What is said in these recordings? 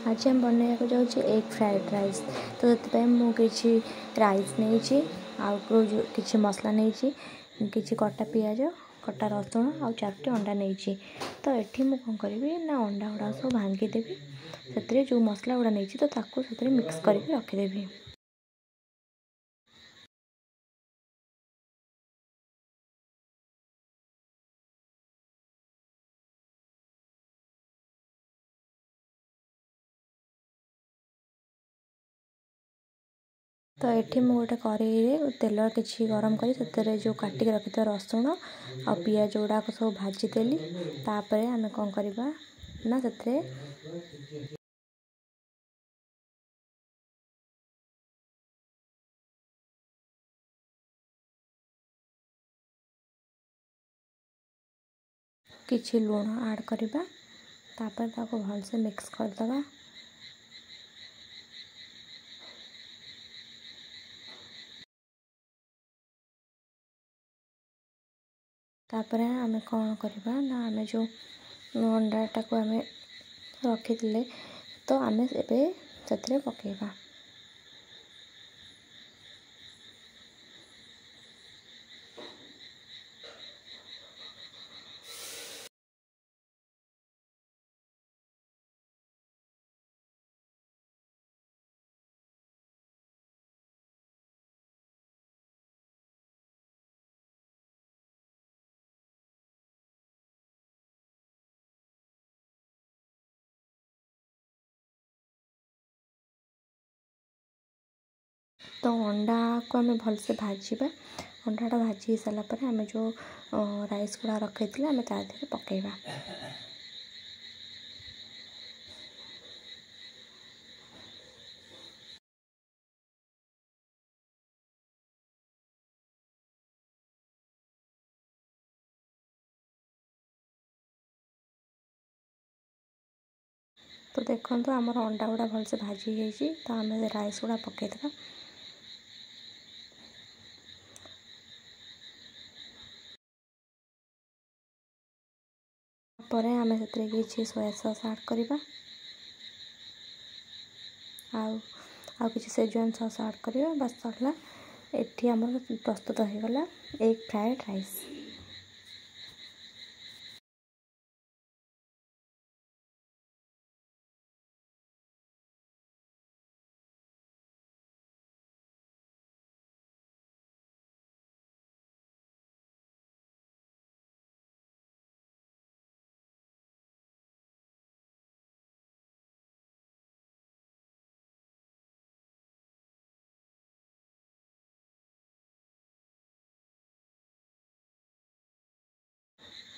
आज हम बनवाक जाऊँ एग फ्राइड राइस। तो से मुझे राइस नहीं आउ कि मसला नहीं कि कटा पिज कटा रसुण आ 4टी अंडा नहीं। तो ये मुझे कौन करी ना अंडा गुड़ा सब भांगीदेवी से जो मसला गुड़ा नहीं तो ताकू से मिक्स करके रखिदेवी। तो ये मुझे गोटे कड़े तेल कि गरम कर जो काटिक रखि रसुण आ पिज गुड़ाक सब भाजीदेली। तापर आम कौन करवा ना से किछि लुण ऐड करवा। तापर ताको भलसे मिक्स करदवा। तापर आम कौन करवा ना आम जो अंडाटा को आम रखी तो आम एबे से पकेवा। तो अंडा को आम भलसे भाजवा। अंडाटा भाजी सारापर आम जो राइस गुड़ा रखी आम तादेह पकेवा। तो देखो आमर अंडा गुड़ा भलसे भाजी होती। तो आम राइस गुड़ा पकईदे। पर आम से कि सोया सॉस ऐड करवा आउ कि सेजवान सॉस ऐड करवा। बस सरला एठी आमर प्रस्तुत हो गला एग फ्राइड राइस।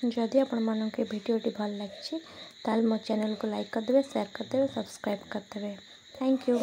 जदि आपण मानक भिडियोटी भल लगी ताल मो चैनल को लाइक करदे, शेयर करदे, सब्सक्राइब करदे। Thank you.